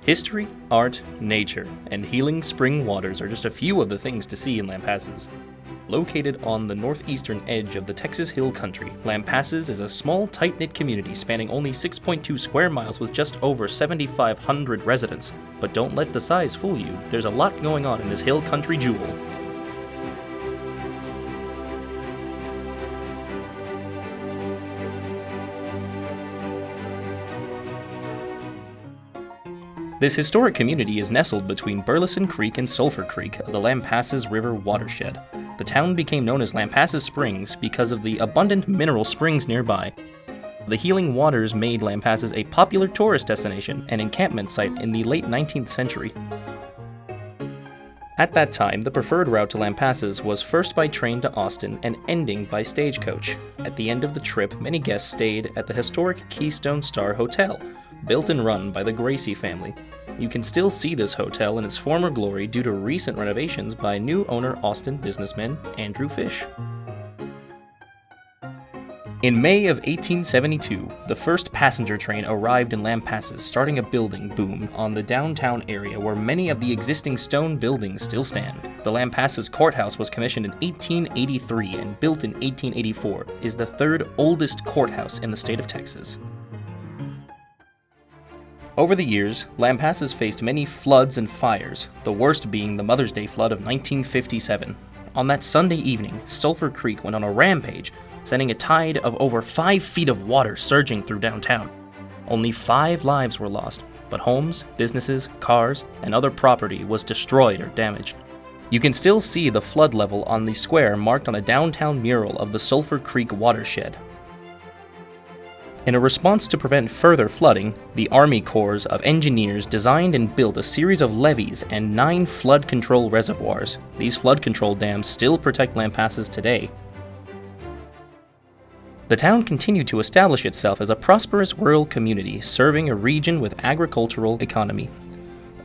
History, art, nature, and healing spring waters are just a few of the things to see in Lampasas. Located on the northeastern edge of the Texas Hill Country, Lampasas is a small, tight-knit community spanning only 6.2 square miles with just over 7,500 residents. But don't let the size fool you, there's a lot going on in this hill country jewel. This historic community is nestled between Burleson Creek and Sulphur Creek of the Lampasas River watershed. The town became known as Lampasas Springs because of the abundant mineral springs nearby. The healing waters made Lampasas a popular tourist destination and encampment site in the late 19th century. At that time, the preferred route to Lampasas was first by train to Austin and ending by stagecoach. At the end of the trip, many guests stayed at the historic Keystone Star Hotel, built and run by the Gracie family. You can still see this hotel in its former glory due to recent renovations by new owner Austin businessman Andrew Fish. In May of 1872, the first passenger train arrived in Lampasas, starting a building boom on the downtown area where many of the existing stone buildings still stand. The Lampasas Courthouse was commissioned in 1883 and built in 1884, is the third oldest courthouse in the state of Texas. Over the years, Lampasas faced many floods and fires, the worst being the Mother's Day flood of 1957. On that Sunday evening, Sulphur Creek went on a rampage, sending a tide of over 5 feet of water surging through downtown. Only 5 lives were lost, but homes, businesses, cars, and other property was destroyed or damaged. You can still see the flood level on the square marked on a downtown mural of the Sulphur Creek watershed. In a response to prevent further flooding, the Army Corps of Engineers designed and built a series of levees and 9 flood control reservoirs. These flood control dams still protect Lampasas today. The town continued to establish itself as a prosperous rural community, serving a region with agricultural economy.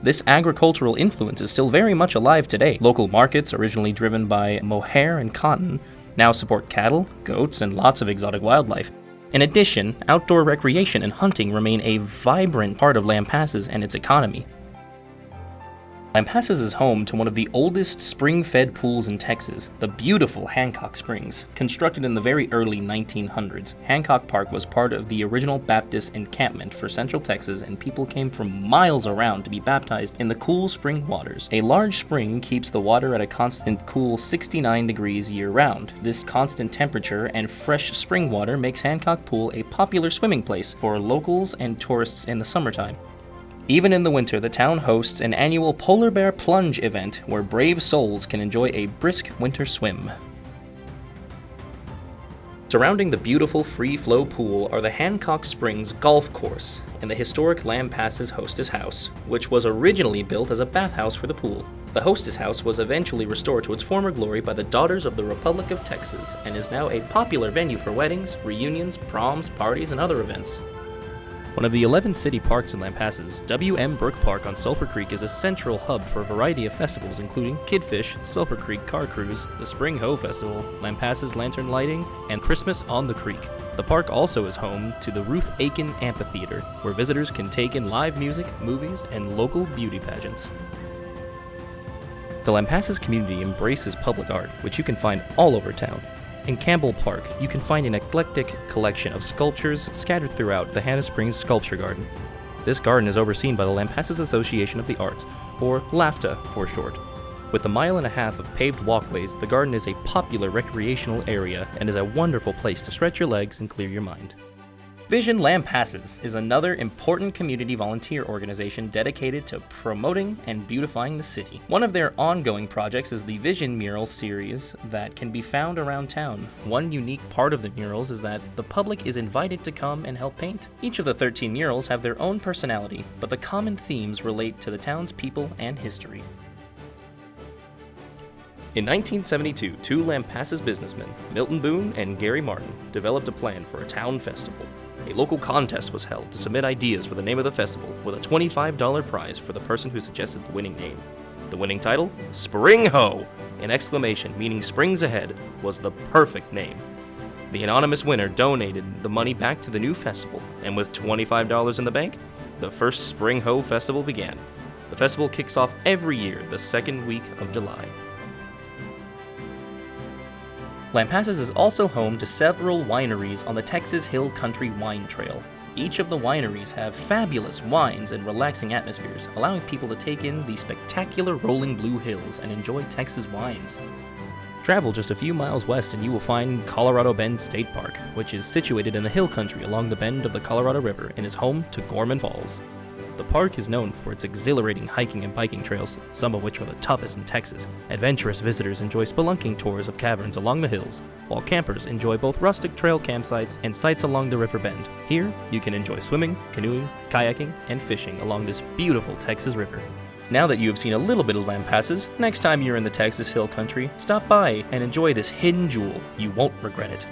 This agricultural influence is still very much alive today. Local markets, originally driven by mohair and cotton, now support cattle, goats, and lots of exotic wildlife. In addition, outdoor recreation and hunting remain a vibrant part of Lampasas and its economy. Lampasas is home to one of the oldest spring-fed pools in Texas, the beautiful Hancock Springs. Constructed in the very early 1900s, Hancock Park was part of the original Baptist encampment for Central Texas, and people came from miles around to be baptized in the cool spring waters. A large spring keeps the water at a constant cool 69 degrees year-round. This constant temperature and fresh spring water makes Hancock Pool a popular swimming place for locals and tourists in the summertime. Even in the winter, the town hosts an annual polar bear plunge event where brave souls can enjoy a brisk winter swim. Surrounding the beautiful free-flow pool are the Hancock Springs Golf Course and the historic Lampasas Hostess House, which was originally built as a bathhouse for the pool. The Hostess House was eventually restored to its former glory by the Daughters of the Republic of Texas and is now a popular venue for weddings, reunions, proms, parties, and other events. One of the 11 city parks in Lampasas, Burke Park on Sulphur Creek is a central hub for a variety of festivals including Kidfish, Sulphur Creek Car Cruise, the Spring Hoe Festival, Lampasas Lantern Lighting, and Christmas on the Creek. The park also is home to the Ruth Aiken Amphitheater, where visitors can take in live music, movies, and local beauty pageants. The Lampasas community embraces public art, which you can find all over town. In Campbell Park, you can find an eclectic collection of sculptures scattered throughout the Hana Springs Sculpture Garden. This garden is overseen by the Lampasas Association of the Arts, or LAFTA for short. With a 1.5 miles of paved walkways, the garden is a popular recreational area and is a wonderful place to stretch your legs and clear your mind. Vision Lampasas is another important community volunteer organization dedicated to promoting and beautifying the city. One of their ongoing projects is the Vision Mural series that can be found around town. One unique part of the murals is that the public is invited to come and help paint. Each of the 13 murals have their own personality, but the common themes relate to the town's people and history. In 1972, 2 Lampasas businessmen, Milton Boone and Gary Martin, developed a plan for a town festival. A local contest was held to submit ideas for the name of the festival, with a $25 prize for the person who suggested the winning name. The winning title, Spring Hoe, an exclamation meaning springs ahead, was the perfect name. The anonymous winner donated the money back to the new festival, and with $25 in the bank, the first Spring Hoe Festival began. The festival kicks off every year the second week of July. Lampasas is also home to several wineries on the Texas Hill Country Wine Trail. Each of the wineries have fabulous wines and relaxing atmospheres, allowing people to take in the spectacular rolling blue hills and enjoy Texas wines. Travel just a few miles west and you will find Colorado Bend State Park, which is situated in the hill country along the bend of the Colorado River and is home to Gorman Falls. The park is known for its exhilarating hiking and biking trails, some of which are the toughest in Texas. Adventurous visitors enjoy spelunking tours of caverns along the hills, while campers enjoy both rustic trail campsites and sites along the river bend. Here, you can enjoy swimming, canoeing, kayaking, and fishing along this beautiful Texas river. Now that you have seen a little bit of Lampasas, next time you're in the Texas Hill Country, stop by and enjoy this hidden jewel. You won't regret it.